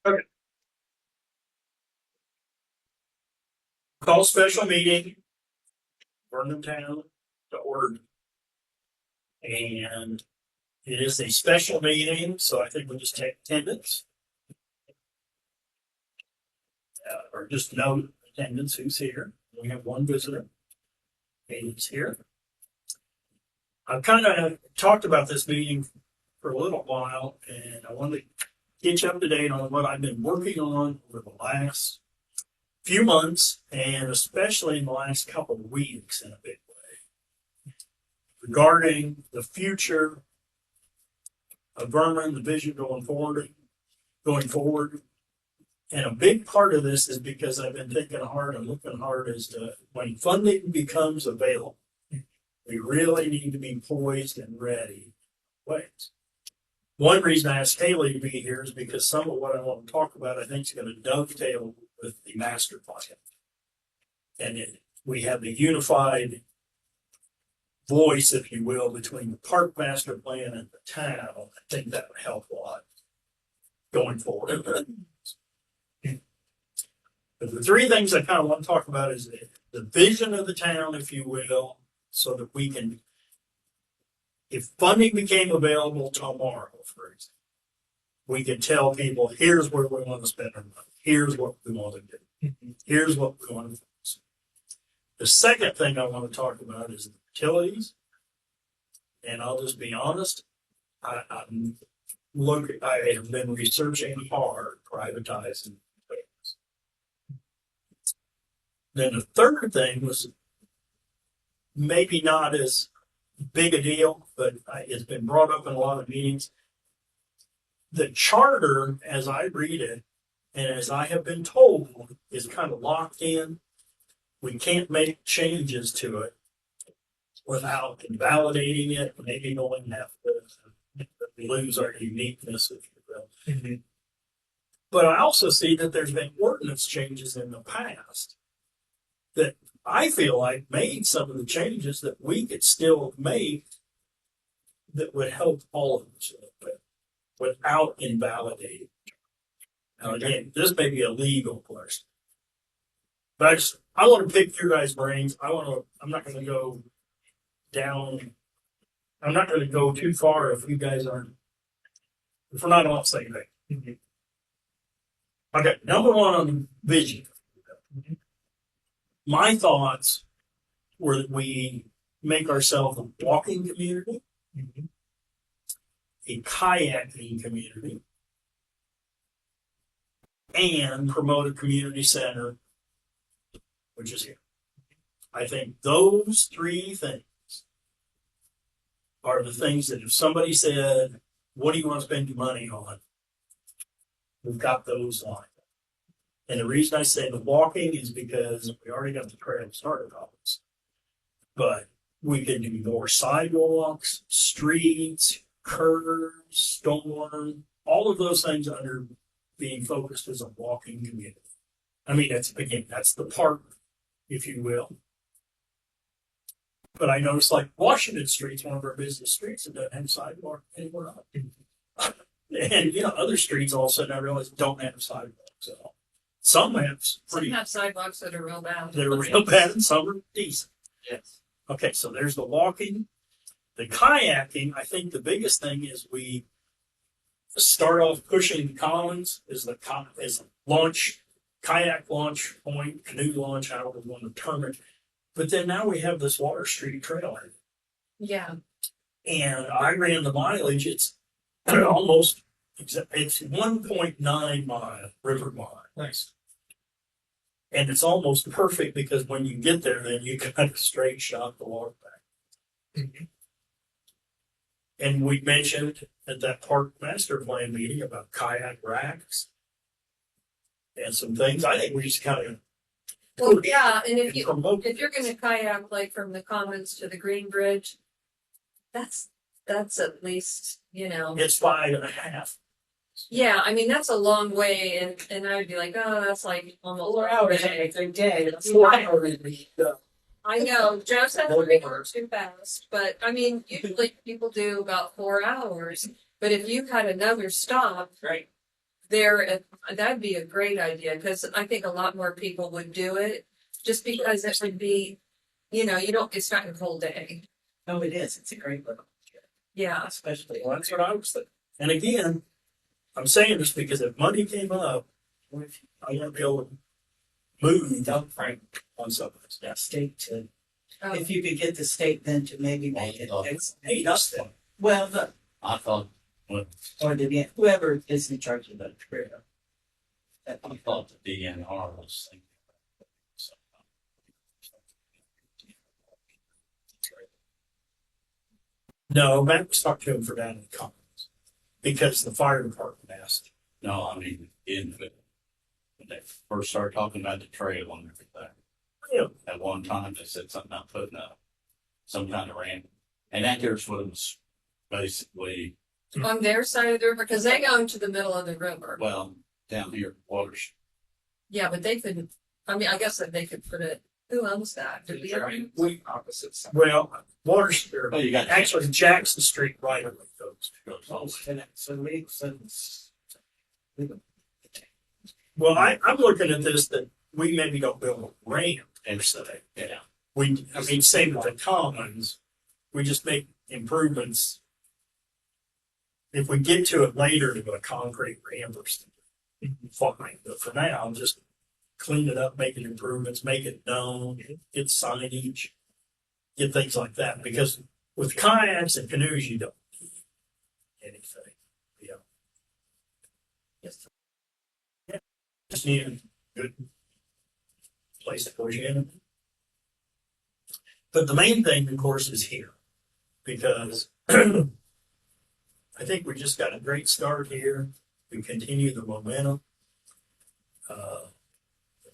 Okay. Call special meeting, Vernon Town to order. And it is a special meeting, so I think we'll just take attendance. Or just note attendance, who's here. We have one visitor. Katie's here. I've kind of talked about this meeting for a little while, and I wanted to get you up to date on what I've been working on over the last few months, and especially in the last couple of weeks in a big way, regarding the future of Vernon, the vision going forward. And a big part of this is because I've been thinking hard and looking hard as to when funding becomes available, we really need to be poised and ready. Ways. One reason I asked Haley to be here is because some of what I want to talk about, I think, is going to dovetail with the master plan. And we have the unified voice, if you will, between the park master plan and the town. I think that would help a lot going forward. But the three things I kind of want to talk about is the vision of the town, if you will, so that we can, if funding became available tomorrow, for example, we can tell people, here's where we want to spend our money. Here's what we want to do. Here's what we want to do. The second thing I want to talk about is the utilities. And I'll just be honest, I have been researching hard privatizing things. Then the third thing was maybe not as big a deal, but it's been brought up in a lot of meetings. The charter, as I read it, and as I have been told, is kind of locked in. We can't make changes to it without invalidating it, maybe knowing that we lose our uniqueness, if you will. Mm-hmm. But I also see that there's been ordinance changes in the past that I feel like made some of the changes that we could still make that would help all of us a little bit without invalidating. Now, again, this may be a legal question, but I want to pick your guys' brains. I'm not going to go down. I'm not going to go too far if you guys aren't, if we're not on the same page. Mm-hmm. Okay, number one on vision. Mm-hmm. My thoughts were that we make ourselves a walking community, mm-hmm. a kayaking community, and promote a community center, which is here. I think those three things are the things that if somebody said, what do you want to spend your money on? We've got those lined up. And the reason I say the walking is because we already got the trail started on this. But we can do more sidewalks, streets, curbs, storm, all of those things under being focused as a walking community. I mean, that's the park, if you will. But I noticed like Washington Street's one of our busiest streets and doesn't have a sidewalk anywhere else. And other streets all of a sudden I realized don't have sidewalks at all. Some have sidewalks that are real bad. They're real bad and some are decent. Yes. Okay, so there's the walking. The kayaking, I think the biggest thing is we start off pushing Collins as launch, kayak launch point, canoe launch, however we want to term it. But then now we have this Water Street trail. Yeah. And I ran the mileage. It's almost, it's 1.9 mile, river mile. Nice. And it's almost perfect because when you get there, then you got a straight shot to walk back. Mm-hmm. And we mentioned at that park master plan meeting about kayak racks and some things. I think we just kind of and if you're going to kayak like from the Commons to the Green Bridge, that's at least it's 5.5. Yeah, I mean that's a long way, and I would be like, oh, that's like almost 4 hours every day. That's 4 hours. I know, Joe said 3 hours too fast, but I mean, usually people do about 4 hours. But if you had another stop, right, there, that'd be a great idea, because I think a lot more people would do it, just because it would be, you know, it's not a whole day. Oh, it is. It's a great little, Yeah. especially. Well, that's what I was thinking. And again, I'm saying this because if money came up, I want to be able to move Don't Frank, on some of this. that state to, Oh, if you could get the state then to maybe make it. It's paid us then. Well, the, I thought, or the, whoever is in charge of the trail. That I thought the DNR was thinking. No, Matt was talking to him for down in the Commons because the fire department asked. No, I mean, when they first started talking about the trail and everything, Yeah, at one time they said something about putting up some kind of ramp. And that here's what it was basically, on their side of the river, because they go into the middle of the river. well, down here, waters. Yeah, but they could, I mean, I guess that they could put it, who owns that? Do we own it? we, opposites. well, Waters, or Well, you got. actually Jackson Street right away goes. So we, so. Well, I'm looking at this that we maybe don't build a ramp per se. Yeah. I mean, same with the Commons, we just make improvements. If we get to it later to a concrete ramp or something, fine, but for now, just clean it up, making improvements, make it known, get signage, get things like that, because with kayaks and canoes, you don't need anything, you know. Yes. Yeah, just need a good place to push in. But the main thing, of course, is here, because I think we just got a great start here. We continue the momentum. The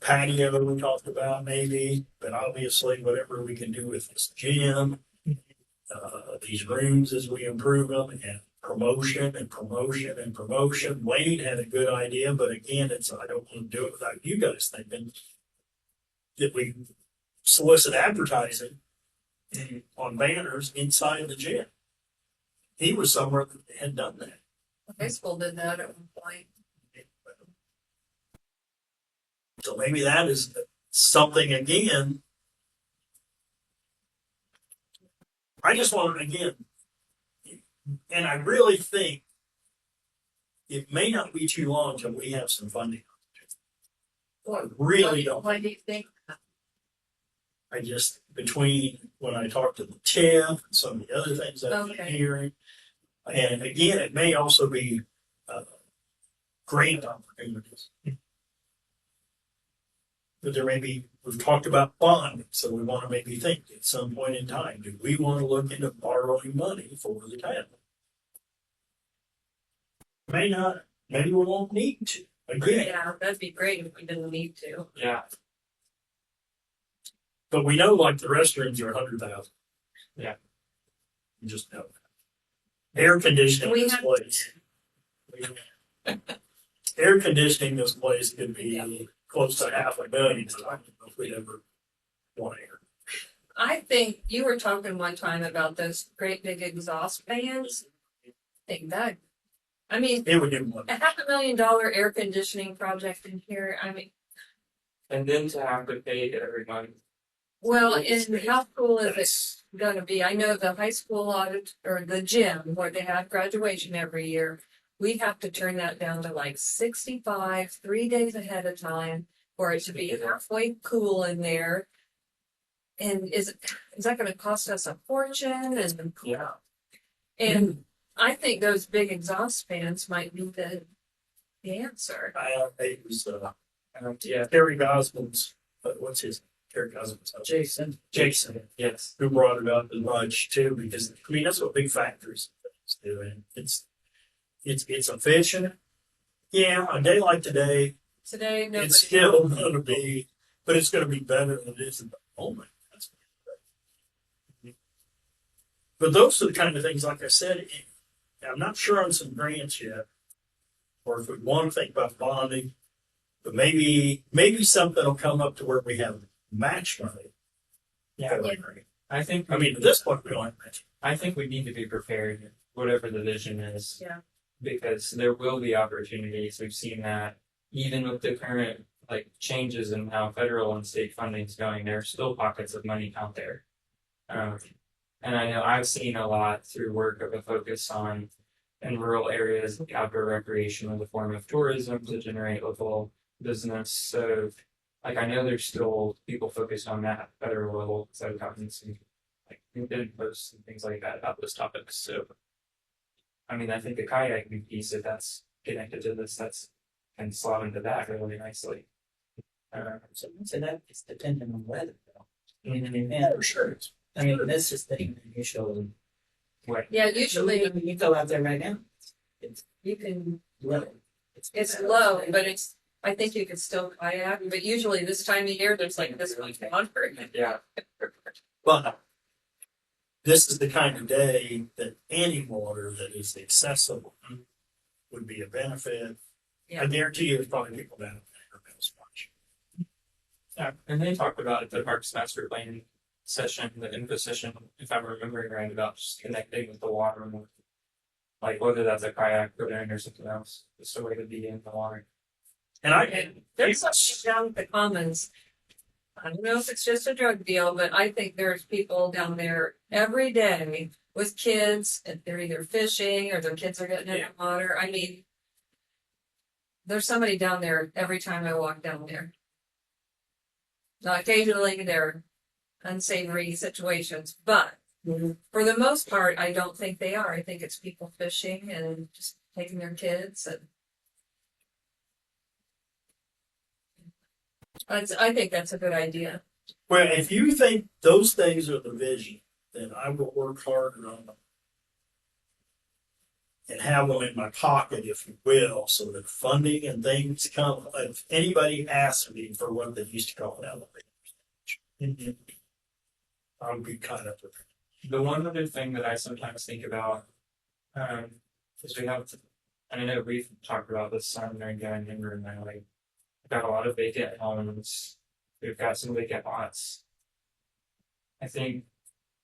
patio we talked about maybe, but obviously whatever we can do with this gym, these rooms as we improve them, and promotion and promotion and promotion. Wade had a good idea, but again, I don't want to do it without you guys thinking that we solicit advertising on banners inside the gym. He was somewhere that had done that. High school did that at one point. So maybe that is something again. I just want to, again, and I really think it may not be too long till we have some funding. I really don't. Why do you think? I just, between when I talked to the TIF and some of the other things I've been Okay. hearing, and again, it may also be grant opportunities. But there may be, we've talked about bonding, so we want to maybe think at some point in time, do we want to look into borrowing money for the town? May not, maybe we won't need to. Again, Yeah, that'd be great if we didn't need to. yeah. But we know like the restrooms are 100,000. Yeah. You just know that. Air conditioning We this have- place. Air conditioning this place could be close to $500,000. I don't know if we'd ever want air. I think you were talking one time about those great big exhaust fans. I think that, I mean, It would do one. a $500,000 air conditioning project in here, I mean, And then to have to pay every month. well, and how cool is it gonna be? I know the high school audit, or the gym, where they have graduation every year, we have to turn that down to like 65, 3 days ahead of time, for it to be halfway cool in there. And is that gonna cost us a fortune? Yeah. And I think those big exhaust fans might be the answer. It was Yeah. Terry Gosman's, what's his, Terry Gosman's husband? Jason, Yes. who brought it up as much too, because I mean, that's what big factories do. And it's efficient. Yeah, a day like today, Today, nobody. it's still going to be, but it's going to be better than it is at the moment. That's but those are the kind of things, like I said, I'm not sure on some grants yet, or if we want to think about bonding, but maybe something will come up to where we have match money. Yeah. for that grant. I think. I mean, at this point, we don't have match. I think we need to be prepared, whatever the vision is. Yeah. because there will be opportunities. We've seen that even with the current like changes in how federal and state funding is going, there are still pockets of money out there. And I know I've seen a lot through work of a focus on in rural areas like outdoor recreation in the form of tourism to generate local business. So like I know there's still people focused on that federal level, so I've gotten some like LinkedIn posts and things like that about those topics. So I mean I think the kayaking piece, if that's connected to this, that's can slot into that really nicely. So that is dependent on weather though. Mhm. Yeah, For sure. I mean, this is the usual. Yeah, usually You go out there right now. It's you can, low. it's low, but it's, I think you can still kayak, but usually this time of year, there's like this much water. Yeah. But this is the kind of day that any water that is accessible would be a benefit. Yeah. I guarantee you there's probably people down there who as much. Yeah, and they talked about it, the Parks Master Plan session, the info session, if I'm remembering right, about just connecting with the water and like whether that's a kayak program or something else, just a way to be in the water. And There's something down at the commons. I don't know if it's just a drug deal, but I think there's people down there every day with kids, and they're either fishing or their kids are getting in the water. I mean, there's somebody down there every time I walk down there. Now, occasionally there are unsavory situations, but for the most part, I don't think they are. I think it's people fishing and just taking their kids, and I think that's a good idea. well, if you think those things are the vision, then I will work harder on them and have them in my pocket, if you will, so that funding and things come. If anybody asks me for what they used to call an elevator, I'll be kind of prepared. The one other thing that I sometimes think about, is we have, and I know we've talked about this some during going in room now, like, we've got a lot of vacant homes, we've got some vacant lots. I think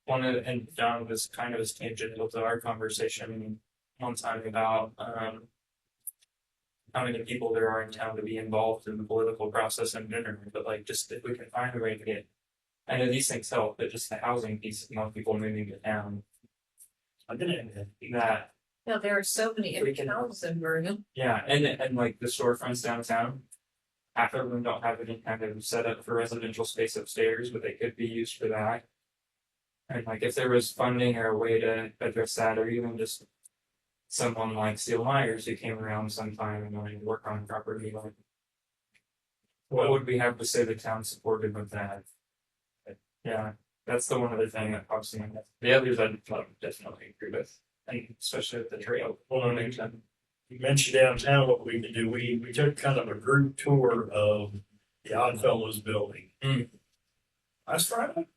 one of, and John was kind of as tangential to our conversation one time about, how many people there are in town to be involved in the political process in general, but like, just if we can find a way to get, I know these things help, but just the housing piece, more people moving to town. I'm gonna That, Yeah, there are so many We empty can- houses in Vernon. yeah, and like the storefronts downtown, half of them don't have any kind of setup for residential space upstairs, but they could be used for that. And like if there was funding or a way to address that, or even just someone like Steel Myers who came around sometime and wanted to work on property, like what would we have to say the town supported with that? But, yeah, that's the one other thing that pops in my head. The others I definitely agree with, and especially with the trail. You mentioned downtown what we could do. We took kind of a group tour of the Oddfellows building. Last Friday?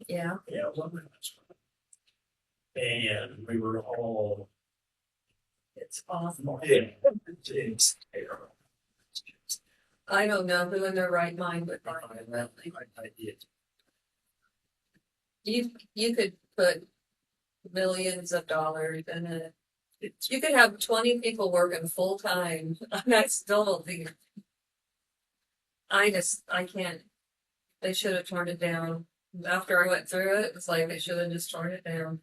Yeah. Yeah, it was on last Friday. And we were all, It's awful. it's terrible. I don't know who in their right mind would buy it. Really. I did. You could put millions of dollars in it. You could have 20 people working full time. I still don't think. I can't. They should have torn it down. After I went through it, it's like they should have just torn it down.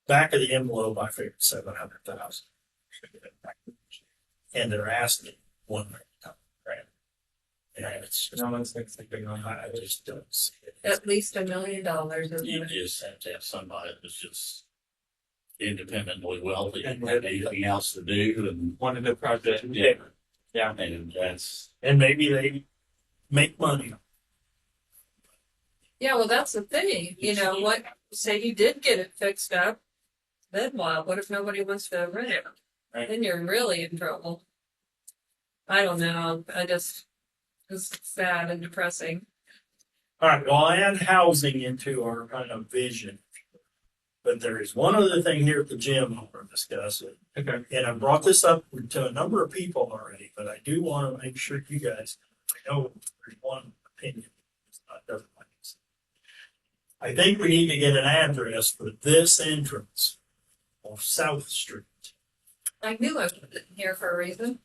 Back of the envelope, I figured 700,000. And they're asking $1 million. And it's just, No one's thinking on I just don't see it. At least $1 million. You just have to have somebody that's just independently wealthy And and have anything else to do and, one of the project. yeah. Yeah. And that's, And maybe they make money. Yeah, well, that's the thing. You know what? Say you did get it fixed up. Then what? What if nobody wants to rent it? Right. Then you're really in trouble. I don't know. It's sad and depressing. All right, well, I add housing into our kind of vision. But there is one other thing here at the gym I want to discuss. Okay. And I brought this up to a number of people already, but I do want to make sure you guys know there's one opinion. It's not doesn't like this. I think we need to get an address for this entrance off South Street. I knew I was here for a reason.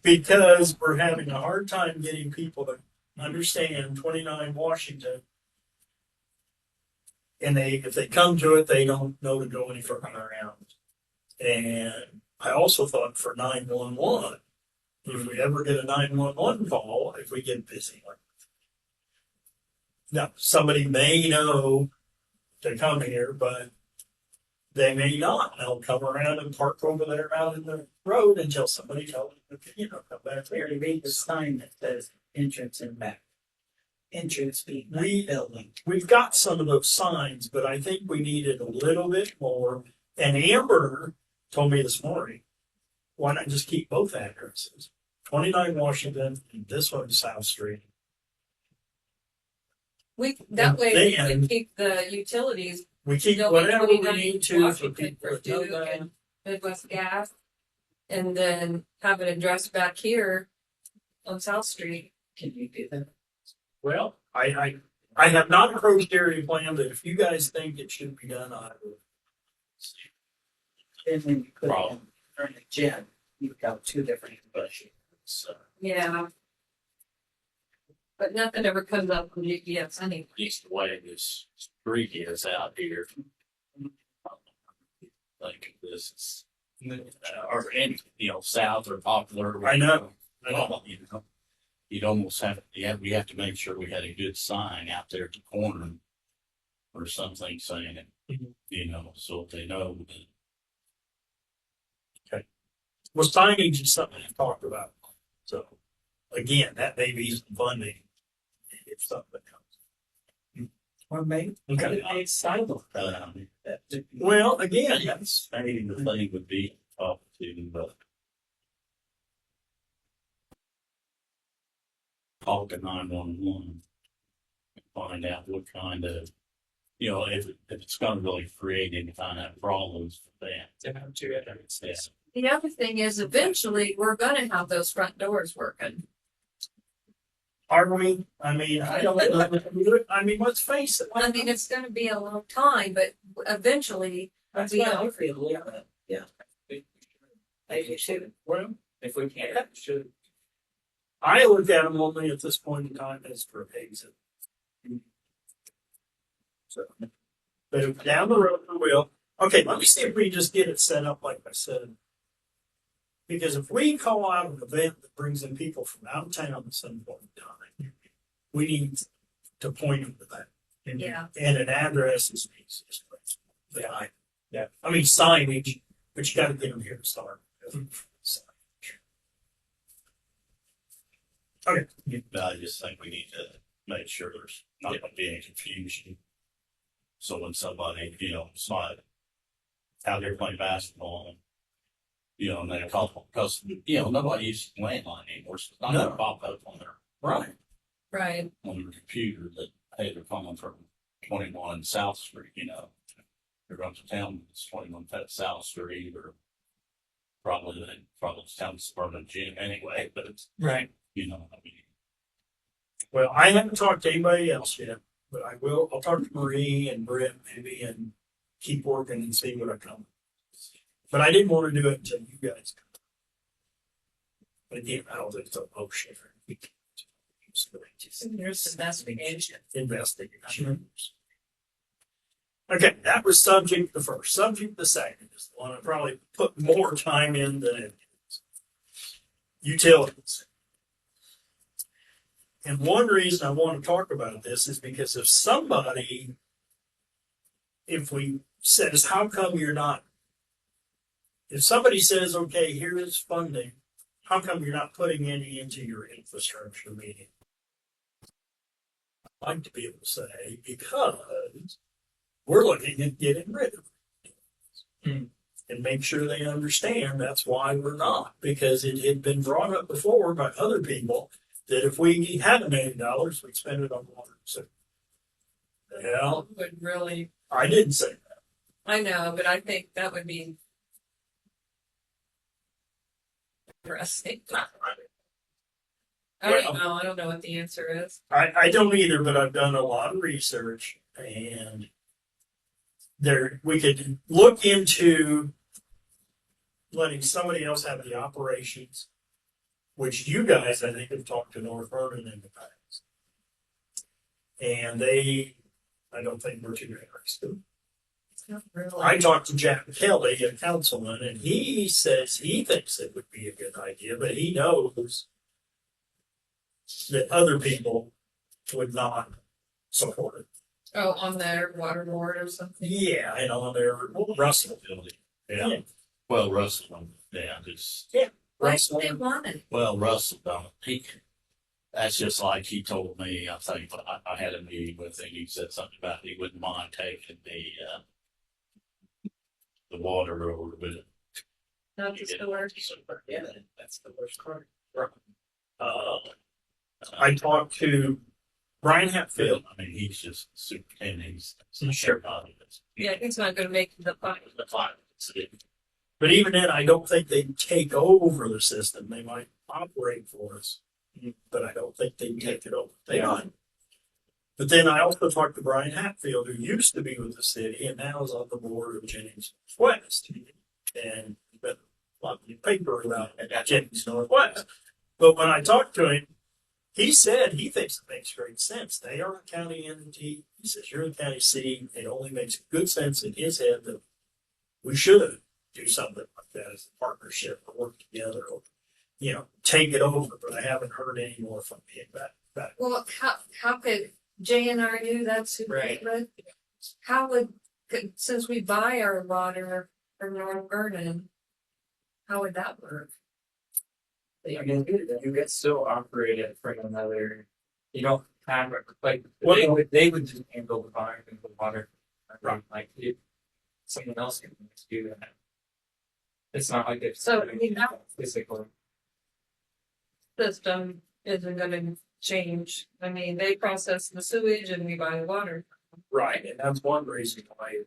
Because we're having a hard time getting people to understand 29 Washington. And if they come to it, they don't know to go any further around. And I also thought for 911, if we ever get a 911 call, if we get busy. Now, somebody may know to come here, but they may not. They'll come around and park over there out in the road until somebody tells them, come back We here. already made the sign that says entrance and back. Entrance being We- building. We've got some of those signs, but I think we needed a little bit more. And Amber told me this morning, why not just keep both addresses? 29 Washington and this one South Street. That way we Then- can keep the utilities. We keep Don't whatever we 29 need to for Washington people for that know Duke that. and Midwest Gas, and then have it addressed back here on South Street. Can you do that? Well, I have not approached area plan, but if you guys think it should be done, I will. And then you put it Problem. during the gym, you've got two different budgets. So, Yeah. But nothing ever comes up from GPS anyway. Just the way this street is out here. Like this is, or any, south or popular. I know. Well, you'd almost have, we have to make sure we had a good sign out there at the corner or something saying it, Mhm. so they know that. Well, signage is something to talk about. So, again, that may be some funding if something comes. Or maybe Okay. a sidewalk. Um, That would be- Well, again, Yes, maybe the thing would be talk to, but call to 911 and find out what kind of, if it's going to really create any kind of problems for them. To have two addresses. The other thing is eventually we're gonna have those front doors working. are we? I mean, I don't know. I mean, let's face it. I mean, it's gonna be a long time, but eventually, That's We what I don't- feel, yeah. Maybe should. Well, If we can't, should. I look at them only at this point in time as for exit. So, but if down the road we will. Okay, let me see if we just get it set up like I said. Because if we call out an event that brings in people from out of town at some point in time, we need to point them to that. yeah. And an address is the easiest place. Yeah. I mean signage, but you gotta get them here to start. Okay. But I just think we need to make sure there's not going to be any confusion. So when somebody, it's not out there playing basketball, and they call, because, nobody uses landline anymore, so it's not going to pop up on Right. Right. their computer that, hey, they're calling from 21 South Street, they're going to town, it's 21 South Street, or probably it's town suburban gym anyway, but it's, Right. I mean, Well, I haven't talked to anybody else yet, but I will. I'll talk to Marie and Britt maybe and keep working and see what I come. But I didn't want to do it until you guys come. But again, I don't think it's a motion. There's investigation. Investigation. Okay, that was subject the first. Subject the second is the one I probably put more time in than it is. Utilities. And one reason I want to talk about this is because if we says, how come you're not, if somebody says, okay, here is funding, how come you're not putting any into your infrastructure meeting? I'd like to be able to say, because we're looking at getting rid of it. And make sure they understand that's why we're not, because it had been brought up before by other people that if we had $1 million, we'd spend it on water. So, well, Would really, I didn't say that. I know, but I think that would be interesting. I don't know. I don't know what the answer is. I don't either, but I've done a lot of research, and we could look into letting somebody else have the operations, which you guys, I think, have talked to North Vernon in the past. And I don't think we're too interested. It's not really. I talked to Jack Kelly, a councilman, and he says he thinks it would be a good idea, but he knows that other people would not support it. Oh, on their water board or something. Yeah, and on their Russell. Yeah. Yeah. Well, Russell, yeah, just, Why Russell. do they want it? well, Russell, that's just like he told me, I think, I had a meeting with him, he said something about he wouldn't mind taking the water over with it. Not just the word. Yeah, that's the worst part. I talked to Brian Hatfield. I mean, he's just superintendent, he's Sure. about it. Yeah, it's not going to make the fight. The final, But even then, I don't think they'd take over the system. They might operate for us, but I don't think they'd take it over. They might. But then I also talked to Brian Hatfield, who used to be with the city and now is on the board of Jennings Northwest. And been a lot of the paper about Jennings Northwest. But when I talked to him, he said he thinks it makes great sense. They are a county entity. He says, you're a county seat. It only makes good sense in his head that we should do something like that as a partnership or work together or, take it over. But I haven't heard any more from him about it. Well, how could JNRU, that's who Right. but how since we buy our water from North Vernon, how would that work? I mean, you could still operate it from another. You don't have like Well- they would just handle the buying of the water. Like someone else can just do that. It's not like it's So, I mean, that- physically. System isn't gonna change. I mean, they process the sewage and we buy the water. Right, and that's one reason why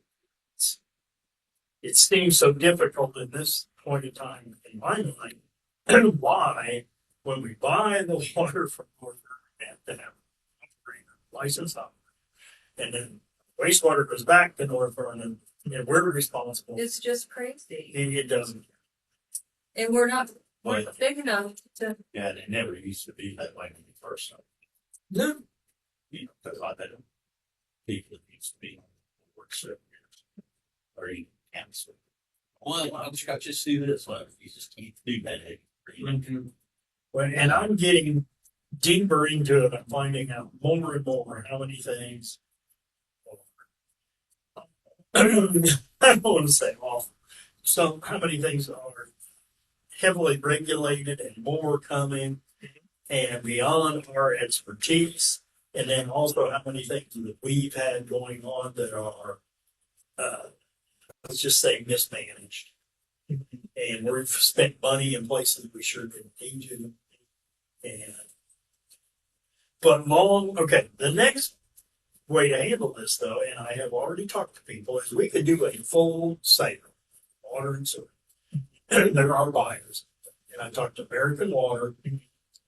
it seems so difficult at this point in time in my mind. And why, when we buy the water from Northern, we have to have an operator, licensed operator. And then wastewater goes back to North Vernon, and we're responsible. It's just crazy. It doesn't. And we're not Well, big enough to, yeah, it never used to be that way when you first started. No. Because I bet people that used to be work 7 years or even cancer. Well, why don't you just do this? Well, you just can't do that. Well, and I'm getting deeper into it. I'm finding out more and more how many things. I don't want to say off. So how many things are heavily regulated and more coming and beyond our expertise, and then also how many things that we've had going on that are, let's just say, mismanaged. And we've spent money in places we sure didn't need to. The next way to handle this, though, and I have already talked to people, is we could do a full sale, water and sewer. There are buyers. And I talked to American Water,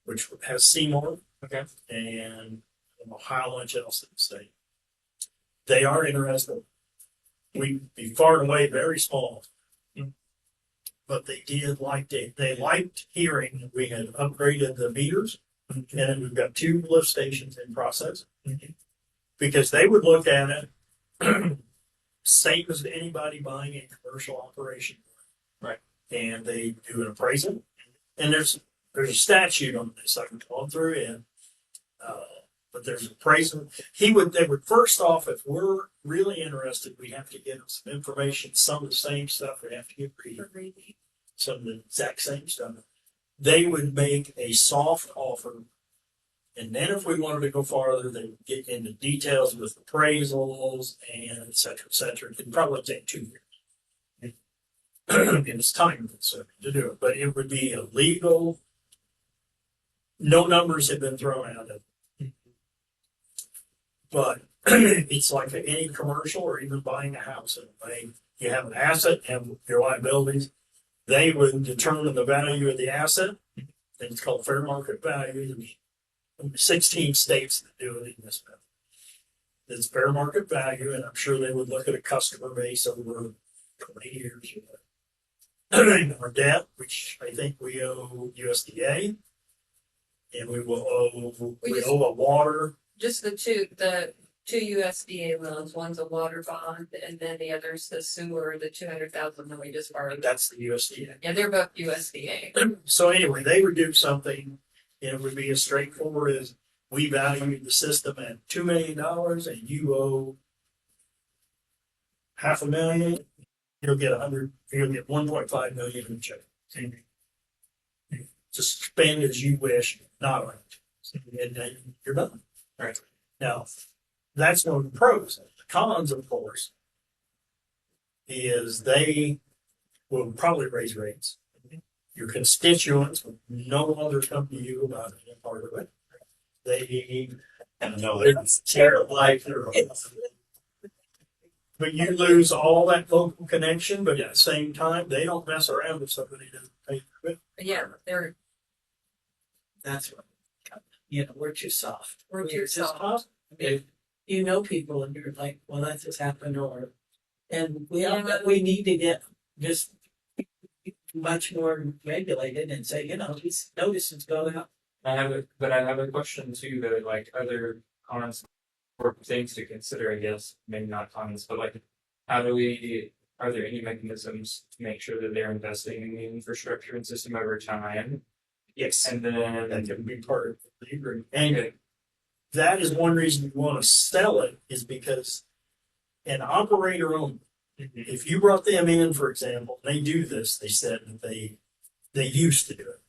which has Seymour. Okay. And I don't know how much else in the state. They are interested. We'd be far and away very small. But they did like they liked hearing that we had upgraded the meters. And we've got 2 lift stations in process. Because they would look at it same as anybody buying a commercial operation. Right. And they do an appraisal. And there's a statute on this I can go through it. But there's an appraisal. They would first off, if we're really interested, we have to give them some information, some of the same stuff we have to give read, some of the exact same stuff. They would make a soft offer. And then if we wanted to go farther, they would get into details with appraisals and et cetera, It could probably take 2 years. And it's time consuming to do it, but it would be illegal. No numbers have been thrown out of it. But it's like any commercial or even buying a house. You have an asset, you have your liabilities. They would determine the value of the asset. And it's called fair market value. There's 16 states that do it in this method. it's fair market value, and I'm sure they would look at a customer base over 20 years. Our debt, which I think we owe USDA, and we owe a water. Just the two USDA loans, one's a water bond and then the other's the sewer, the 200,000 that we just borrowed. That's the USDA. Yeah, they're both USDA. So anyway, they would do something, and it would be as straightforward as we value the system at $2 million and you owe $500,000, you'll get 1.5 million in check. Just spend as you wish, not right. And then you're done. Right. Now, that's one of the pros. The cons, of course, is they will probably raise rates. Your constituents will no longer come to you about any part of it. They And no, it's terrible. But you lose all that local connection, but at the same time, they don't mess around if somebody doesn't pay for it. Yeah, That's what, we're too soft. we're too just soft. I mean, you know people and you're like, well, that just happened, and Yeah. we need to get just much more regulated and say, these notices go out. I have a question too, that like other cons or things to consider, I guess, maybe not cons, but like, are there any mechanisms to make sure that they're investing in the infrastructure and system over time? Yes. And That then, can be part of the agreement. And that is one reason you want to sell it, is because an operator owned, if you brought them in, for example, they do this, they said that they used to do it,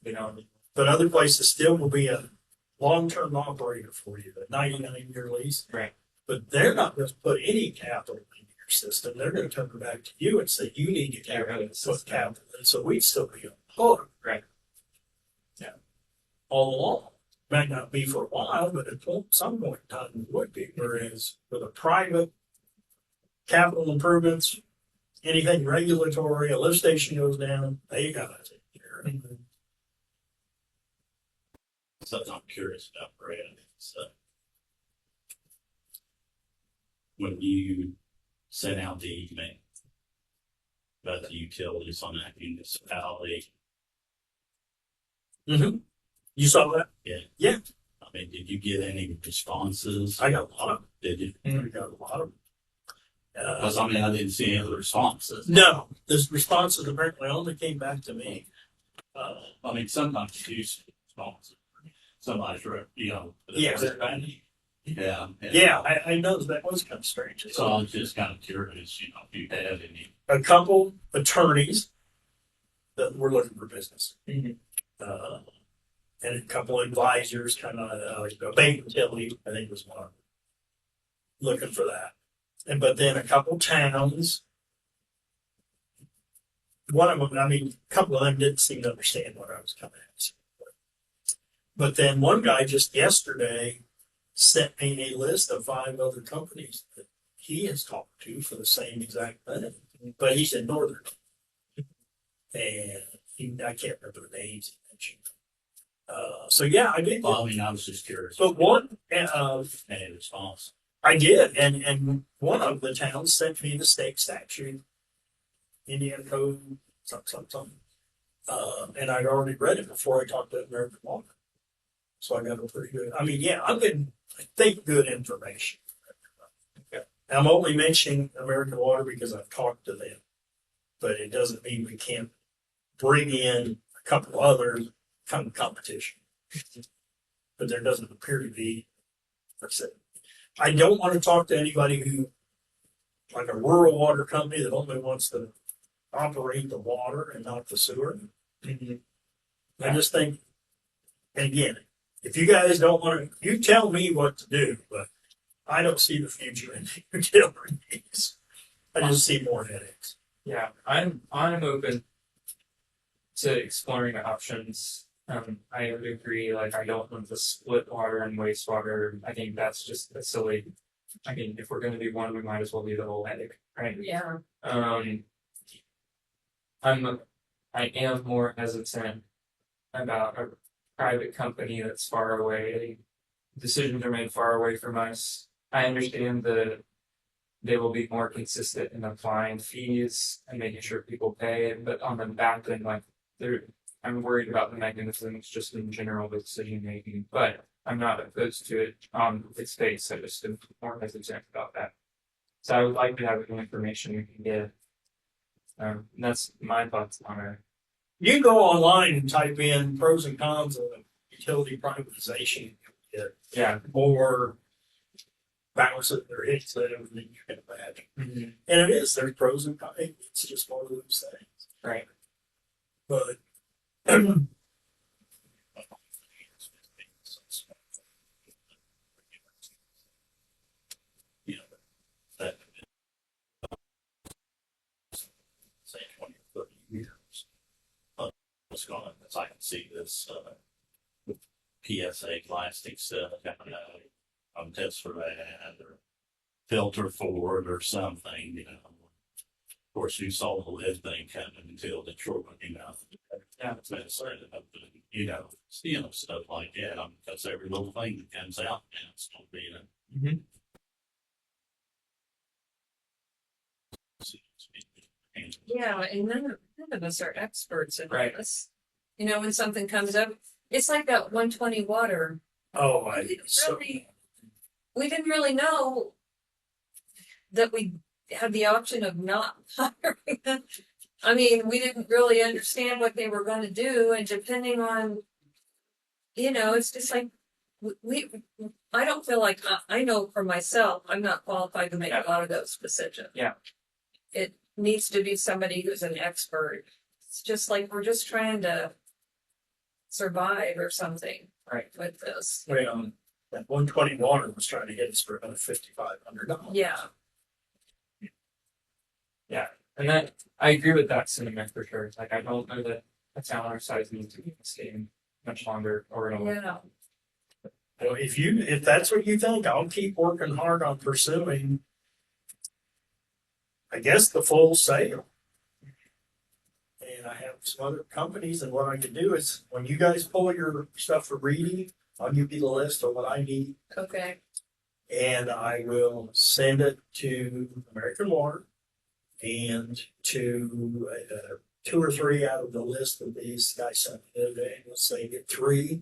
but other places still will be a long-term operator for you, a 99-year lease. Right. But they're not going to put any capital into your system. They're going to turn it back to you and say, you need to put capital in. So we'd still be on the hook. Right. Yeah. All along. Might not be for a while, but at some point in time it would be. Whereas with a private capital improvements, anything regulatory, a lift station goes down, they got to take care of it. something I'm curious about, Brad. So when you sent out the email about the utilities on that municipality, Mm-hmm. You saw that? I mean, did you get any responses? I got a lot of them. Did you? I got a lot of them. Because I mean, I didn't see any of the responses. No, the responses apparently only came back to me. I mean, sometimes you do see responses. Somebody's, Yeah. Yeah. I know that was kind of strange. So I was just kind of curious, if you had any. A couple attorneys that were looking for business. Mhm. And a couple advisors, kind of like a bank utility, I think was one, looking for that. But then a couple towns. One of them, a couple of them didn't seem to understand what I was coming at. But then one guy just yesterday sent me a list of 5 other companies that he has talked to for the same exact thing. But he's in Northern. And I can't remember the names he mentioned. So yeah, I did. Well, I mean, I was just curious. But one, Any response? I did, and one of the towns sent me the state statute, Indiana Code, something. And I'd already read it before I talked to American Water. So I got a pretty good, I'm getting, I think, good information. Okay. I'm only mentioning American Water because I've talked to them. But it doesn't mean we can't bring in a couple others, kind of competition. But there doesn't appear to be, that's it. I don't want to talk to anybody who, like a rural water company that only wants to operate the water and not the sewer. I just think, and again, if you guys don't want to, you tell me what to do, but I don't see the future in utilities. I just see more headaches. Yeah, I'm open to exploring options. I would agree. Like, I don't want to split water and wastewater. I think that's just a silly. I mean, if we're going to do one, we might as well do the whole headache, right? Yeah. I am more hesitant about a private company that's far away. Decisions are made far away from us. I understand that they will be more consistent in applying fees and making sure people pay, but on the back end, like, I'm worried about the mechanisms just in general with decision making, but I'm not opposed to it on its face. I just am more hesitant about that. So I would like to have any information we can get. And that's my thoughts on it. You can go online and type in pros and cons of utility privatization. Get Yeah. more balance of their hits than everything you can imagine. Mm-hmm. And it is, there's pros and cons. It's just one of those things. Right. But You know, that say 20 or 30 years. What's going on? As I can see this PSA plastic stuff coming out on test for that or filter for it or something, you know. Of course, you saw the lead thing coming until Detroit, you know. Yeah. It's been started up, you know, stuff like that. Because every little thing that comes out, and it's going to be Mm-hmm. Yeah, and none of us are experts in Right. this. You know, when something comes up, it's like that 120 water. so We didn't really know that we had the option of not hiring them. I mean, we didn't really understand what they were going to do, and depending on, you know, it's just like we. I don't feel like I know for myself, I'm not qualified to make a lot of those decisions. Yeah. It needs to be somebody who's an expert. It's just like we're just trying to survive or something, Right. with this. well, that 120 water was trying to get us for about $5,500. Yeah. And that I agree with that sentiment for sure. Like I don't know that a town our size needs to be in this game much longer or at all. Yeah. Well, if that's what you think, I'll keep working hard on pursuing, I guess, the full sale. And I have some other companies, and what I can do is when you guys pull your stuff for reading, I'll give you the list of what I need, Okay. and I will send it to American Water and to 2 or 3 out of the list of these guys sent me the other day. Let's say get 3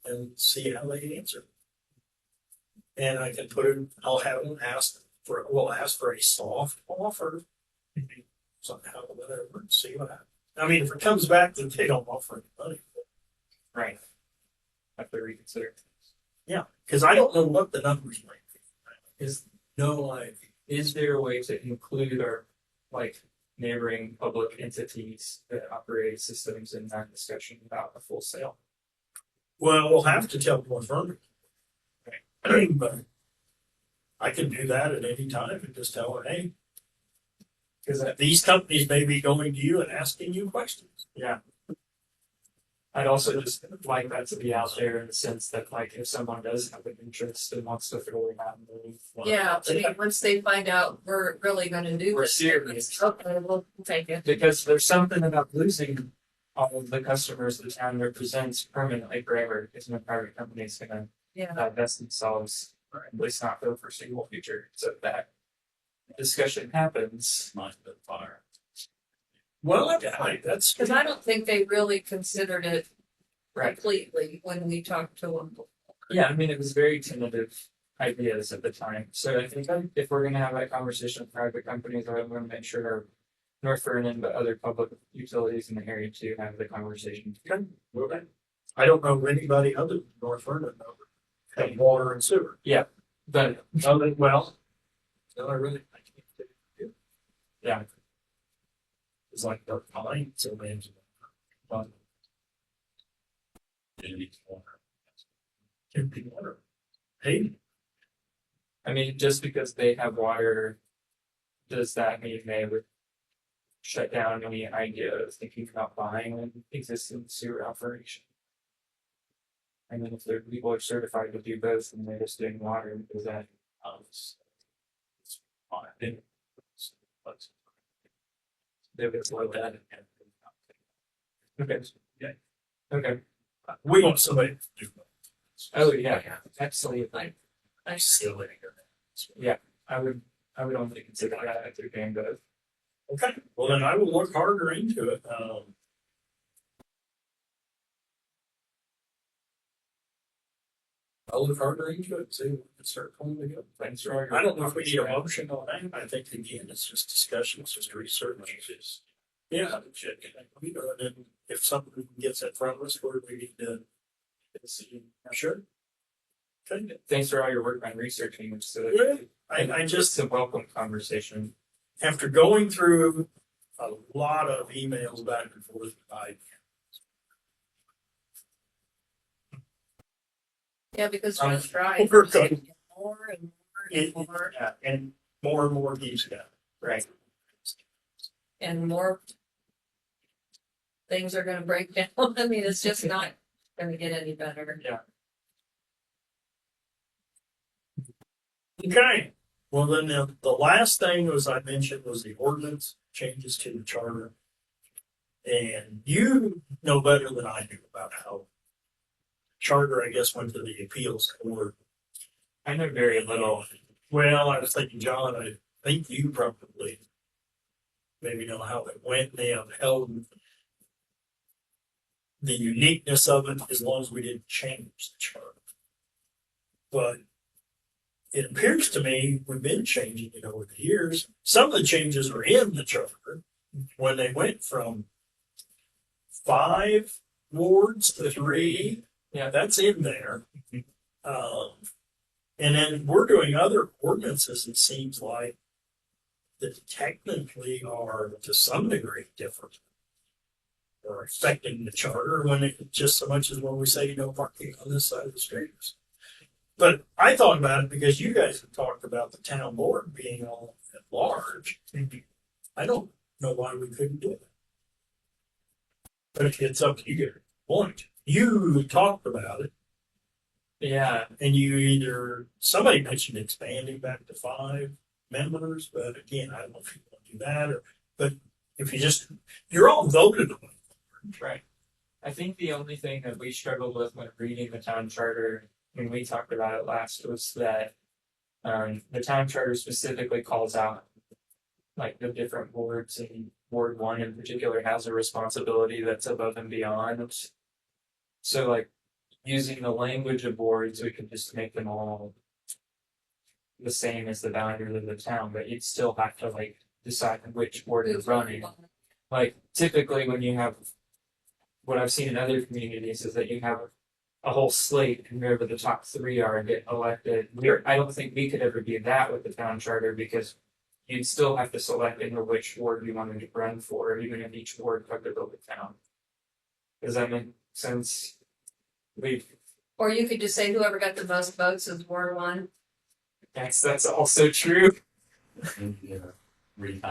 and see how they answer. And I can put it, I'll have them we'll ask for a soft offer somehow, whatever, and see what happens. I mean, if it comes back that they don't offer any money, Right. Have to reconsider. yeah, because I don't know what the numbers might be. Is no idea. Is there a way to include our like neighboring public entities that operate systems in that discussion about a full sale? Well, we'll have to tell more Vernon. But I can do that at any time and just tell her, hey, because these companies may be going to you and asking you questions. Yeah. I'd also just like that to be out there in the sense that like if someone does have an interest and wants to throw it out and move. Yeah, I mean, once they find out we're really going to do We're this, serious. okay, we'll take it. Because there's something about losing all of the customers the town represents permanently forever. Because no private company is gonna Yeah. divest themselves, or at least not for the foreseeable future. So if that discussion happens, nice bit of fire. Well, yeah, that's Because I don't think they really considered it right? completely when we talked to them. Yeah, I mean, it was very tentative ideas at the time. So I think if we're going to have that conversation with private companies, I want to make sure our North Vernon, but other public utilities in the area too have the conversation. okay. I don't know anybody other than North Vernon have water and sewer. But Well, no, I really I can't do it. yeah, It's like the mine, so man's but can be water. Hey, I mean, just because they have water, does that mean they would shut down any idea of thinking about buying an existing sewer operation? I mean, if their people are certified to do both and they're just doing water, is that It's fine. But they would slow that? Okay. Yeah. Okay. we want somebody to do it. Oh yeah, absolutely. I Silly. I would only consider that if they're doing both. Okay, well then I will look harder into it. I'll look harder into it, see if we can start pulling together. Thanks for all your. I don't know if we need a motion on that. I think again, it's just discussion, it's just research. Yeah, you know, and then if something gets in front of us where we need to. Sure. Okay. Thanks for all your work on researching, so Yeah, I just, it's a welcome conversation. after going through a lot of emails back and forth, Yeah, because Joe's right. We're good. More and it, more and more keeps going. Right. and more things are gonna break down. I mean, it's just not gonna get any better. Okay, well then the last thing was I mentioned was the ordinance changes to the charter. And you know better than I do about how charter, I guess, went to the appeals court. I know very little. Well, I was thinking, John, I think you probably maybe know how it went. They upheld the uniqueness of it as long as we didn't change the charter. But it appears to me we've been changing it over the years. Some of the changes are in the charter when they went from 5 wards to 3. Yeah. That's in there. And then we're doing other ordinances, it seems like, that technically are to some degree different or affecting the charter when it just so much as when we say no parking on this side of the streets. But I thought about it because you guys have talked about the town board being all at large. I don't know why we couldn't do it. But it's up to you. Point. You talked about it, Yeah. and you either somebody mentioned expanding back to 5 members, but again, I don't know if you want to do that or. But if you're all voted on. Right. I think the only thing that we struggled with when reading the town charter when we talked about it last was that the town charter specifically calls out like the different wards, and Ward 1 in particular has a responsibility that's above and beyond. So like using the language of wards, we could just make them all the same as the boundary of the town, but you'd still have to like decide which ward you're running. Like typically when you have what I've seen in other communities is that you have a whole slate and whoever the top 3 are and get elected. I don't think we could ever do that with the town charter because you'd still have to select into which ward you wanted to run for, even if each ward covered the town. Does that make sense? Or you could just say whoever got the most votes is Ward 1. That's also true. Yeah, read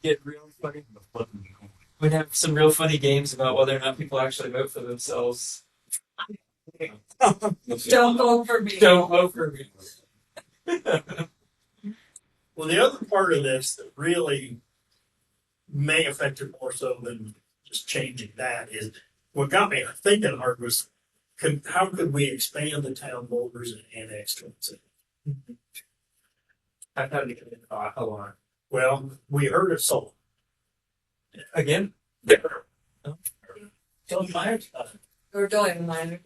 Get real funny. We'd have some real funny games about whether or not people actually vote for themselves. Don't vote for me. Don't vote for me. Well, the other part of this that really may affect it more so than just changing that is what got me thinking hard was how could we expand the town borders and annex Twin City? I've had to get in a lot. Well, we heard it sold. Again? Don't fire stuff. Or doing mine.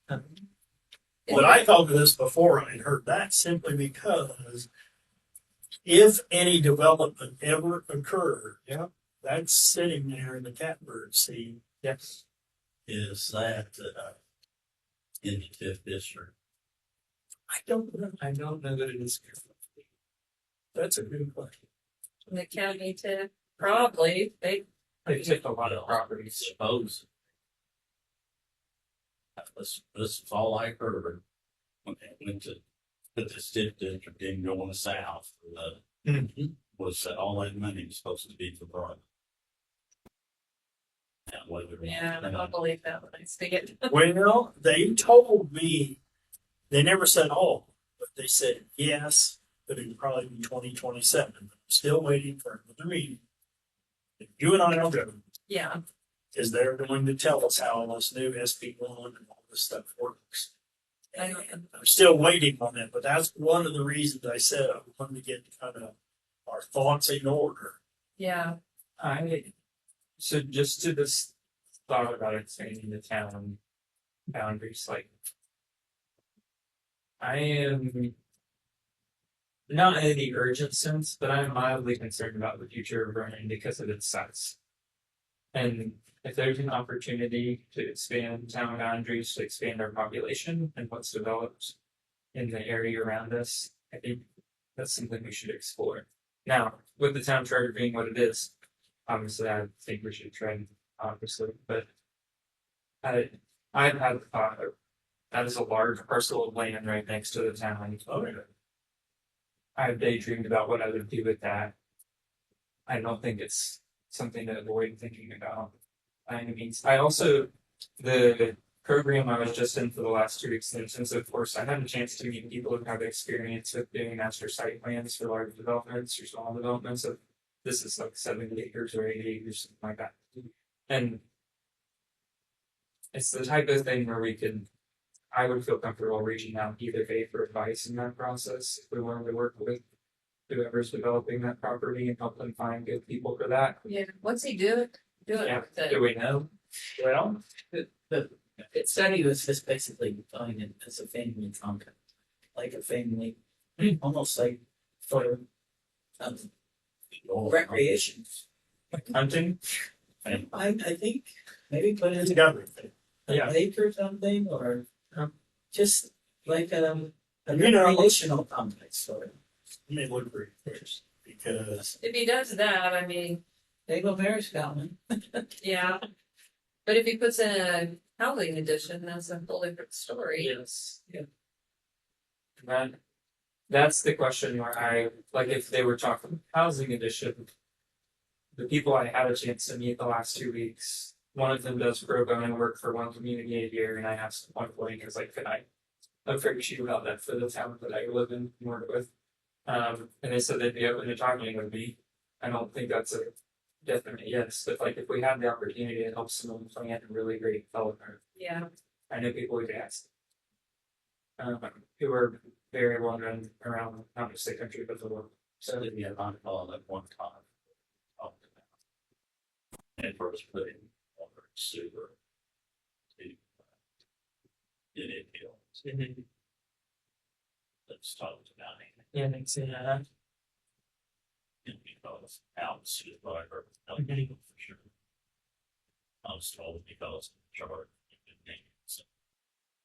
But I thought of this before I had heard that simply because if any development ever occurred, that's sitting there in the catbird seat. Yes. Is that in the TIF district? I don't know. I don't know that it is. That's a good question. In the county to probably They take a lot of properties. Suppose. This is all I heard when they went to the TIF district didn't go on the south. Was that all that money was supposed to be for Vernon? yeah, I don't believe that when I see it. Well, they told me, they never said all, but they said yes, but it'd probably be 2027. I'm still waiting for another meeting. You and I don't go, Yeah. because they're going to tell us how this new SB1 and all this stuff works. I'm still waiting on that, but that's one of the reasons I said I wanted to get kind of our thoughts in order. Yeah, So just to this thought about expanding the town boundaries, like I am not in the urgent sense, but I'm mildly concerned about the future of Vernon because of its size. And if there's an opportunity to expand town boundaries, to expand our population and what's developed in the area around us, I think that's something we should explore. Now, with the town charter being what it is, obviously I think we should try, obviously, but I've had the thought of that is a large parcel of land right next to the town. I've daydreamed about what I would do with that. I don't think it's something to avoid thinking about by any means. I also, the program I was just in for the last 2 extensions, of course, I had a chance to meet people who have experience with doing master site plans for large developments or small developments. So this is like 70 acres or 80 acres, something like that. And it's the type of thing where I would feel comfortable reaching out either way for advice in that process if we wanted to work with whoever's developing that property and help them find good people for that. yeah. What's he doing? Yeah. With it? Do we know? Well, The study was just basically defining it as a family compound, like a family, almost like for recreation. hunting. I think maybe put It's in everything. Yeah. a lake or something, or just like a You know- recreational complex. Or Let me look for it first because If he does that, I mean, they go very Scotland. yeah. But if he puts in a housing addition, that's a whole different story. Yes. Yeah. That's the question where I like if they were talking housing addition. The people I had a chance to meet the last 2 weeks, one of them does pro bono work for one community a year, and I asked one point, "Is like, could I appreciate about that for the town that I live in and work with?" And they said they'd be open to talking with me. I don't think that's a definite yes, but like if we had the opportunity to help someone plan a really great development, Yeah. I know people who'd ask. Who are very well known around not just the country but the world. So did we have on call at one time? Talked about. And first putting water and sewer to get it built. Let's talk about it. Yeah, thanks. Yeah. And because Alex is driver, for sure. I was told because charge.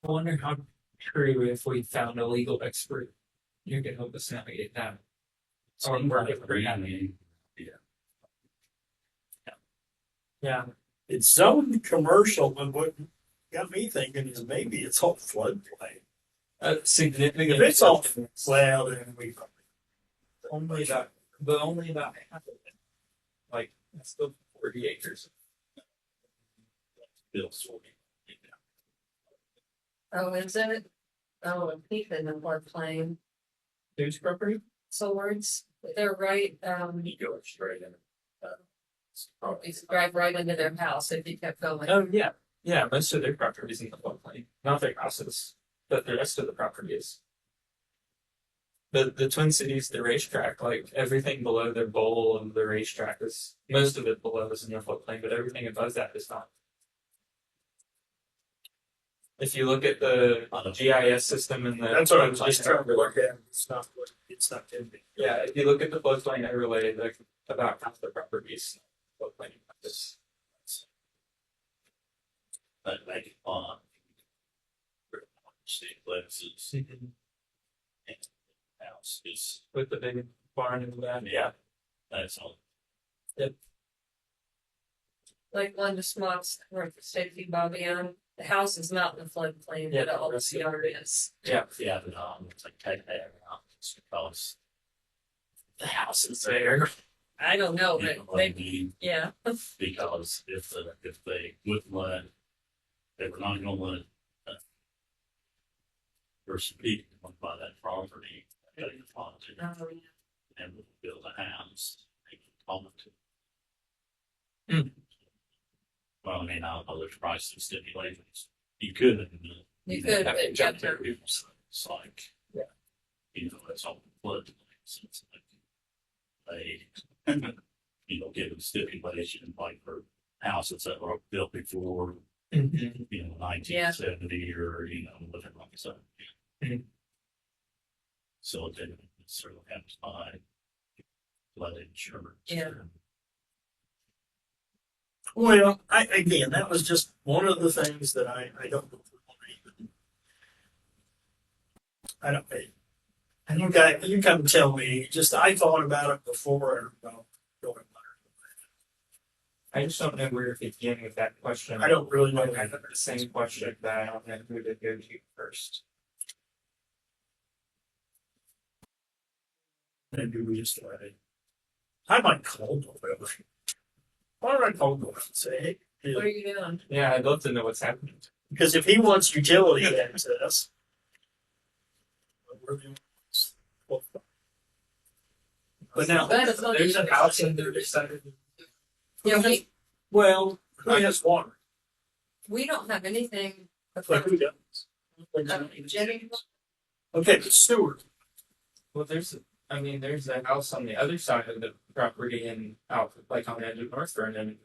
I wonder how true if we found a legal expert who could help us navigate that. Or work with mean, Yeah. it's zoned commercial, but what got me thinking is maybe it's all floodplain. Significant. If it's all well, then we only about half of it. Like that's still 40 acres. bills for me. Oh, is it? Oh, and Keith in the floodplain. Whose property? Swords, they're right, You go straight in. you could drive right into their house if you kept going. Oh yeah. Yeah, most of their properties in the floodplain. Not their houses, but the rest of the property is. The Twin Cities, the racetrack, like everything below their bowl and the racetrack is most of it below is in the floodplain, but everything above that is not. If you look at the GIS system and the that's what I was just floodplain trying to overlay- look at. It's not in me. Yeah, if you look at the floodplain overlay, like about half the properties floodplain. This But make it fun. State places house is, with the big barn in the back. yeah, that's all. Like Linda Smott's work for Safety Bobby on, the house is not in the floodplain, Yeah, but all the that's it. yard is. Yeah, Yeah, but it's like take that out, it's because the house is there. I don't know, you know but what I maybe, mean? yeah. Because if they would let, they were not gonna let there's some people who want to buy that property, they can fund it Oh, and build a house, they can fund it. Hmm. Well, I mean, I don't know there's price and stipulations. You could, You could, have to but jump yeah. there. It's like, Yeah. it's all flood. So it's like given stipulation like for houses that were built before, Mhm. 1970 or, whatever like that. Mhm. So it didn't necessarily have to buy flood insurance. Yeah. Well, again, that was just one of the things that I don't know. I don't. You come tell me. Just I thought about it before. Going. I just don't know where to begin with that question. I don't really know. I have the same question, but I don't know who to go to first. And do we just let it? I might call Doyle. Why don't I call Doyle and say, hey, What are you doing? Yeah, I'd love to know what's happening. because if he wants utility access, we're the ones. But now, But it's not There's a even- house in there decided. Yeah, well, who has water? we don't have anything. Like who does? Jenny, Okay, but Stewart. Well, there's a house on the other side of the property and out, like on the edge of North Vernon,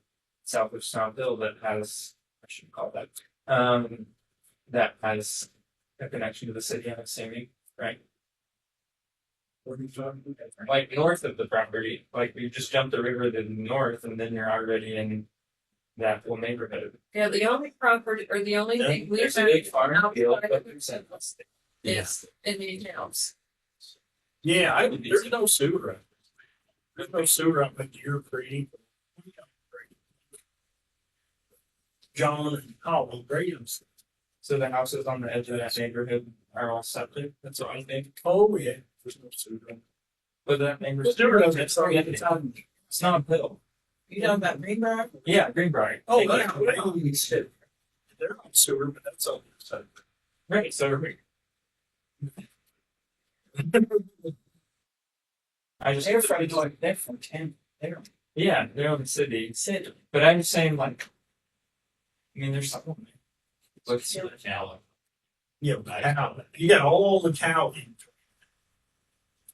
south of Snobville, that has, I shouldn't call that, that has a connection to the city, I'm assuming, right? What are you talking about? Like north of the property, like you just jump the river to the north and then you're already in that whole neighborhood. yeah, the only property or the only thing we There's a have big farm field, outside but of there's a is Indian House. Yeah, there's no sewer. There's no sewer up at your Creek. John and Howell Graham's. So the houses on the edge of that neighborhood are all septic, that's what I think. Oh, yeah. There's no sewer. But that neighborhood. Sewer doesn't start at the It's time. not a hill. You know about Greenbrier? Yeah, Greenbrier. Oh, Thank that's you. right. They're on sewer, but that's all. Right, so I just They're from like they're from Tampa. They're yeah, they're in the city. city. But I'm saying like I mean there's something. What's the cow? Yeah, you got all the cow in.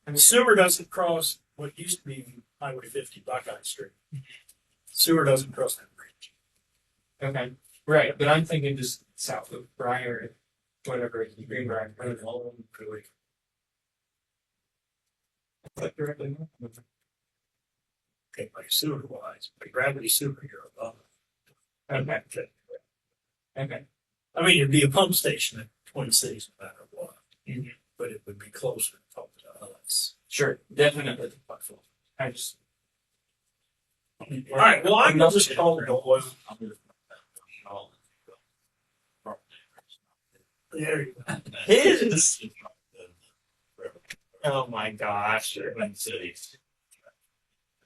And sewer doesn't cross what used to be Highway 50 Buckeye Street. Sewer doesn't cross that bridge. Okay. Right, but I'm thinking just south of Briar, whatever, Greenbrier. Like directly north. Okay, like sewer wise, but gravity sewer you're above. Okay. Okay. I mean, it'd be a pump station at Twin Cities no matter what, Mhm. but it would be closer to talk to us. Sure, definitely. I just All right, well, I'm not just calling Doyle. There you go. his. Oh my gosh. Cities.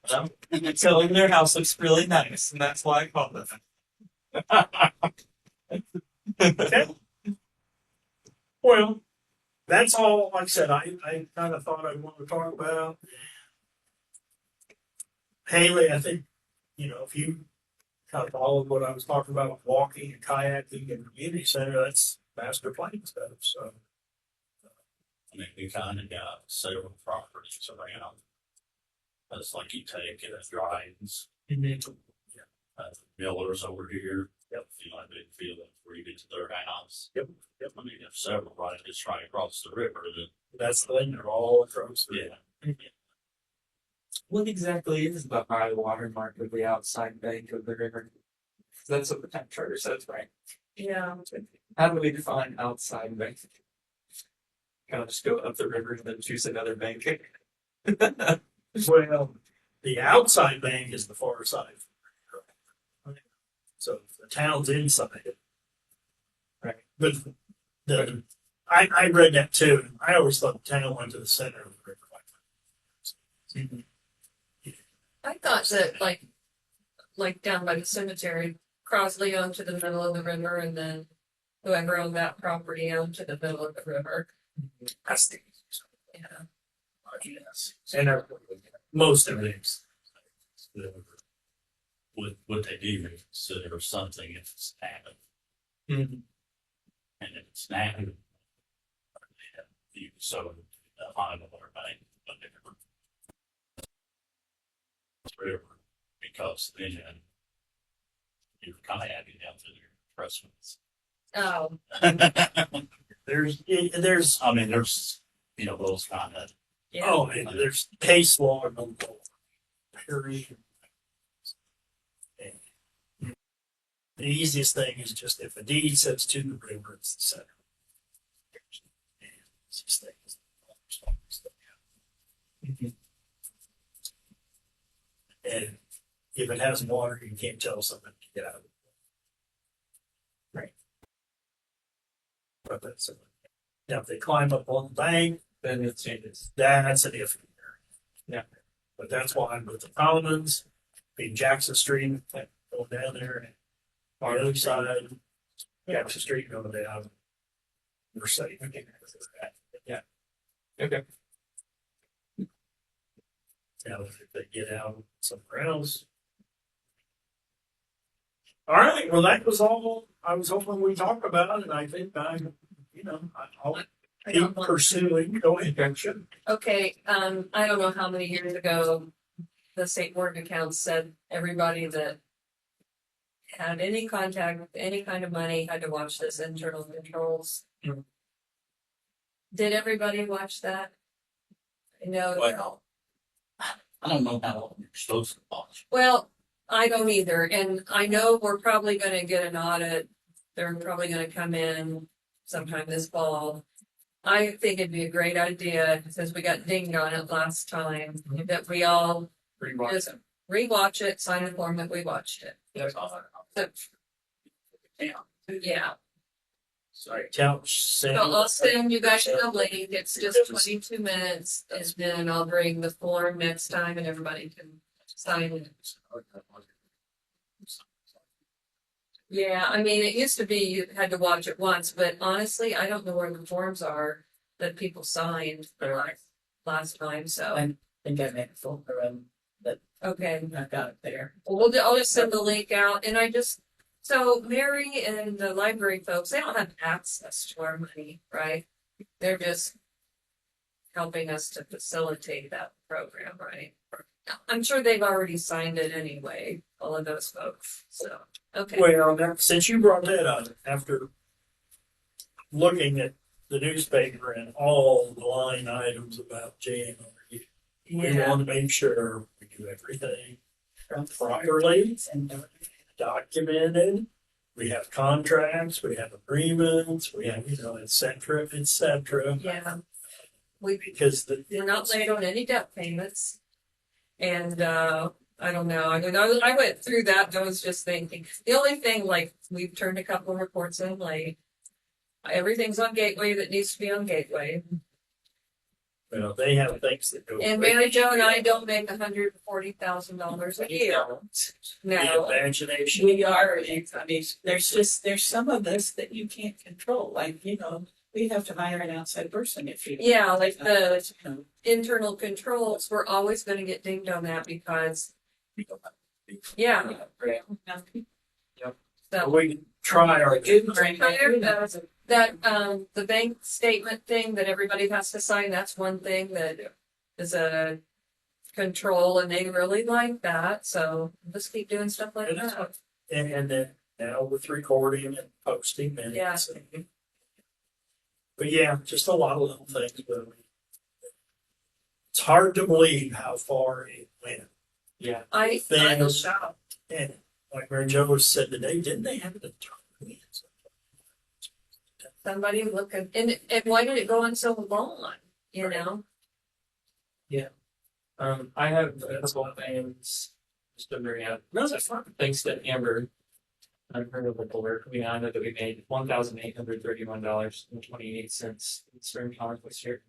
So their house looks really nice, and that's why I called it. Okay. Well, that's all. Like I said, I kind of thought I'd want to talk about. Haley, I think, if you kind of followed what I was talking about with walking and kayaking and community center, that's master plan stuff. So, We kind of got several properties around. That's like you take it as drives. Miller's over here. Yep. Big field where you get to their house. Yep. I mean, you have several right just right across the river. that's the thing. They're all across. Yeah. What exactly is the high water mark of the outside bank of the river? That's what the town charter says, right? Yeah. How do we define outside bank? Kind of just go up the river and then choose another bank. Well, the outside bank is the far side. So the town's inside it. Right. But I read that too. I always thought the town went to the center of the river. I thought that like down by the cemetery, Crosley owned to the middle of the river, and then whoever owned that property owned to the middle of the river. That's the Yeah. yes. And most of it. Would they do consider something if it's happened? Mhm. And if it's snapping, you so on the water bank, but river, because then you're kind of happy down to your restaurants. Oh, There's I mean, there's, you know, those kind of, yeah. oh, and there's case law and all that. Period. And the easiest thing is just if a deed says to the river, it's the center. And it's just things. And if it has water, you can't tell something to get out of it. Right. But that's it. Now, if they climb up on the bank, Then it changes. that's a different area. Yeah. But that's why with the commons, being Jackson Street, like going down there, and on the other side, Jackson Street going down. We're safe. Okay. Now, if they get out somewhere else. All right, well, that was all I was hoping we talk about, and I think I'll keep pursuing. Go ahead, Gretchen. Okay, I don't know how many years ago the state board of accounts said everybody that had any contact with any kind of money had to watch this internal controls. Mhm. Did everybody watch that? I know. well, I don't know how you're supposed to watch. Well, I don't either, and I know we're probably gonna get an audit. They're probably gonna come in sometime this fall. I think it'd be a great idea, since we got dinged on it last time, that we all just rewatch it, sign the form that we watched it. So, yeah, Sorry, couch. so I'll send you guys the link, it's just 22 minutes, and then I'll bring the form next time and everybody can sign it. Yeah, I mean, it used to be you had to watch it once, but honestly, I don't know where the forms are that people signed last time, so, I think I made a folder of that. okay. I got it there. Well, I'll just send the link out, and so Mary and the library folks, they don't have access to our money, right? They're just helping us to facilitate that program, right? I'm sure they've already signed it anyway, all of those folks, so, okay. Well, now, since you brought that up, after looking at the newspaper and all the line items about JMRE, we Yeah, want to make sure we do everything properly, And documented. We have contracts, we have agreements, we have, et cetera, et cetera. yeah. Because We're not late on any debt payments. And, I don't know, I mean, I went through that, and I was just thinking, the only thing, like, we've turned a couple of reports in late. Everything's on Gateway that needs to be on Gateway. they have things that go. And Mary Jo and I don't make $140,000 a year. The No, imagination. we are, I mean, there's some of this that you can't control, like, we have to hire an outside person if you. yeah, like the You know, internal controls, we're always gonna get dinged on that because, yeah, so. We can try our. That, the bank statement thing that everybody has to sign, that's one thing that is a control, and they really like that, so just keep doing stuff like that. And then now with recording and posting minutes. But yeah, just a lot of little things, but it's hard to believe how far it went. Yeah. I Then- was shocked. And like Mary Jo said today, didn't they have an attorney? Somebody looking, and why did it go on so long, you know? I have a couple of things just to bring up. No, that's fine. Thanks to Amber. I've heard of the work. We know that we made $1,831.28 in spring comic this year.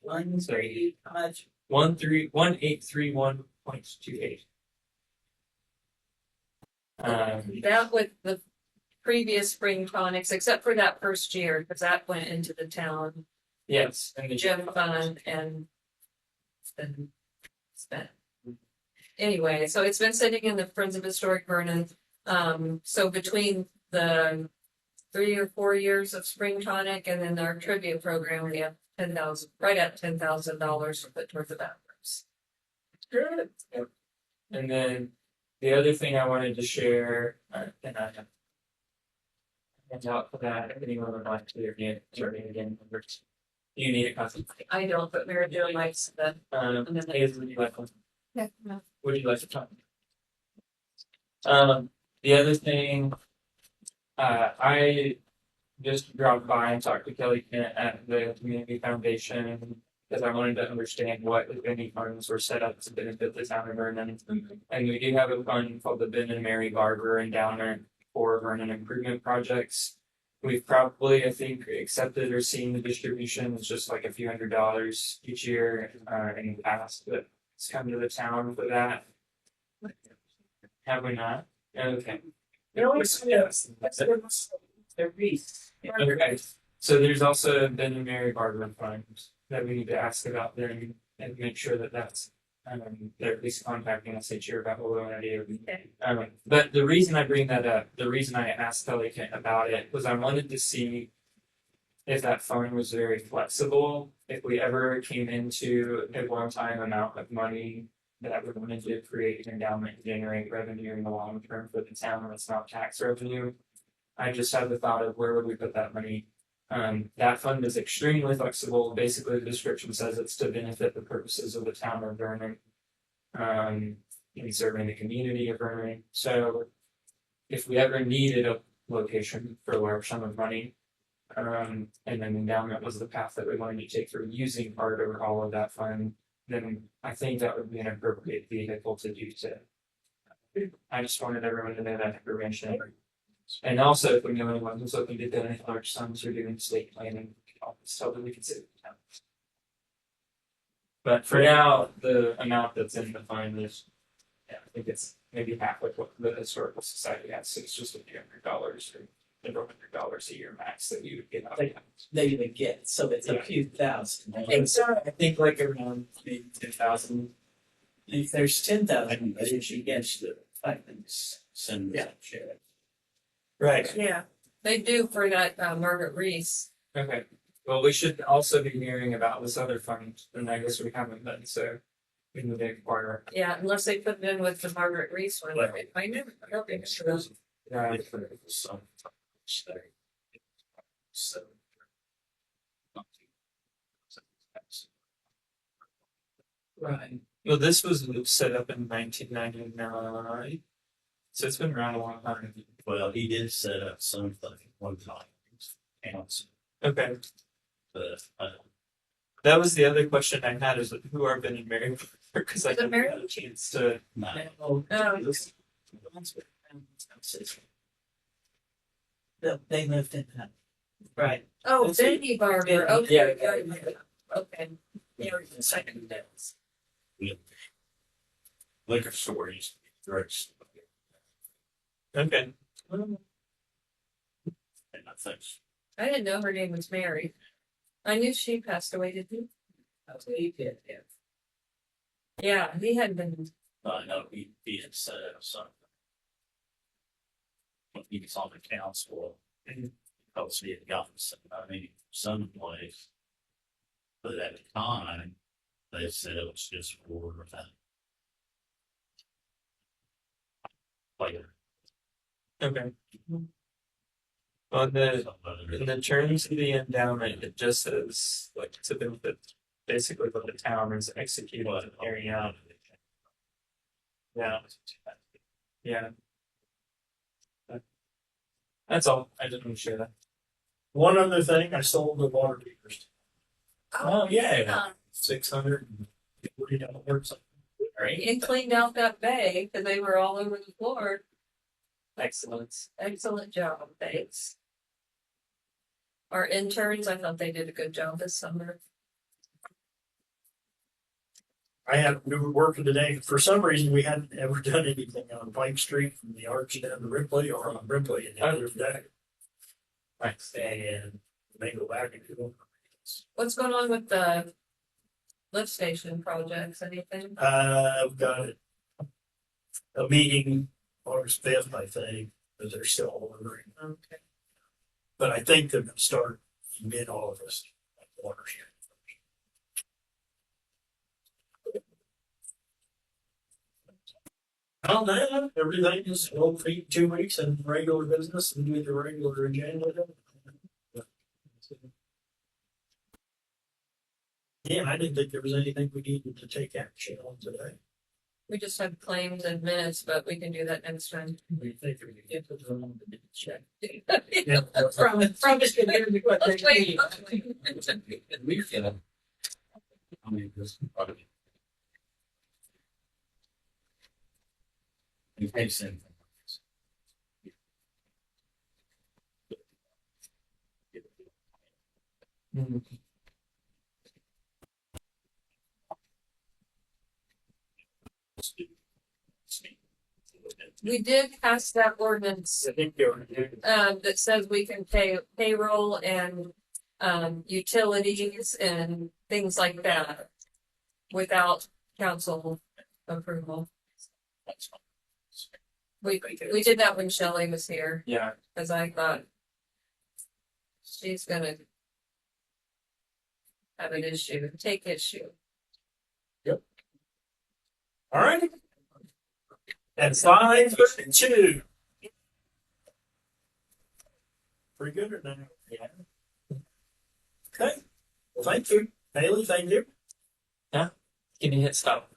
130, how much? 1831.28. That with the previous spring tonics, except for that first year, because that went into the town Yes, and the gym fund and it's been spent. Anyway, so it's been sitting in the Friends of Historic Vernon. So between the 3 or 4 years of spring tonic, and then our trivia program, we have 10,000, right at $10,000 to put towards the bathrooms. Good. Yep. And then the other thing I wanted to share, and I have out for that, if anyone would like to again, again, you need a copy. I don't, but Mary Jo likes the. Hazel, would you like one? Yeah, no. Would you like to talk? The other thing, I just dropped by and talked to Kelly Kent at the Community Foundation because I wanted to understand what, if any, funds were set up to benefit the town of Vernon. And we do have a fund called the Ben and Mary Barber Endowment for Vernon Improvement Projects. We've probably, I think, accepted or seen the distribution. It's just like a few $100s each year in the past, but it's come to the town for that. Have we not? Okay. They're Reese. Okay. So there's also a Ben and Mary Barber Fund that we need to ask about there and make sure that that's they're at least contacting us each year about what we want to do. But the reason I bring that up, the reason I asked Kelly Kent about it was I wanted to see if that fund was very flexible. If we ever came into a one-time amount of money that we wanted to create an endowment and generate revenue in the long term for the town, and it's not tax revenue. I just had the thought of where would we put that money. That fund is extremely flexible. Basically, the description says it's to benefit the purposes of the town of Vernon, in serving the community of Vernon. So, if we ever needed a location for a large sum of money, and then endowment was the path that we wanted to take for using part or all of that fund, then I think that would be an appropriate vehicle to do so. I just wanted everyone to know that information. And also, if we know anyone who's looking to donate large sums or doing estate planning, it's totally considered. But for now, the amount that's in the fund is, yeah, I think it's maybe half of what the historical society has. So it's just a few $100s or several $100s a year max that you would get out of that. They even get, so it's a few thousand. I think like around maybe 10,000. If there's 10,000, I think you get the finance. Send Yeah. that shit. Right. Yeah, they do for that Margaret Reese. Okay. Well, we should also be hearing about this other fund, and I guess we haven't been, so we need to inquire. Yeah, unless they put it in with the Margaret Reese one. I never, I don't think so. Yeah. So. Right. Well, this was set up in 1999, so it's been around a long time. Well, he did set up something one time. Council, Okay. but That was the other question I had: is who are Ben and Mary? Because I Is it haven't Mary? had a chance to. no. They lived in that. Right. Oh, Let's see. Benny Barber, Yeah. okay, Yeah. okay. Yeah, second dance. Liquor store used to be drugs. Okay. And I think I didn't know her name was Mary. I knew she passed away, didn't you? He did, yeah. Yeah, he had been, I know he had set up something. When he was on the council, because he had gotten some money someplace. But at the time, they said it was just for that. Later. Okay. On in the terms of the endowment, it just says like to benefit basically what the town is executing and carrying out. Yeah. Yeah. That's all. I just want to share that. One other thing, I sold the water meters. Oh, yeah. $640. and cleaned out that bay, because they were all over the floor. Excellent. Excellent job, thanks. Our interns, I thought they did a good job this summer. We were working today. For some reason, we hadn't ever done anything on Pike Street from the Arch down to Ripley or on Ripley and the other day. Thanks. And they go back and do them. What's going on with the lift station projects, anything? We've got a meeting August 5th, I think, but they're still ordering. Okay. But I think they're gonna start in mid-August. Watershed. On that, everything is over 2 weeks in regular business and do the regular agenda. Yeah, I didn't think there was anything we needed to take action on today. We just had claims and minutes, but we can do that next time. We think we can get to the one that didn't check. From just gonna give me what they Wait. need. We can. I mean, this. You pay some. We did pass that ordinance I think you're. that says we can pay payroll and utilities and things like that without council approval. We did that when Shelley was here, Yeah, because I thought she's gonna have an issue, take issue. All right. At 5:32. Pretty good at that. Yeah. Okay. Well, thank you. Haley, thank you. can you hit stop?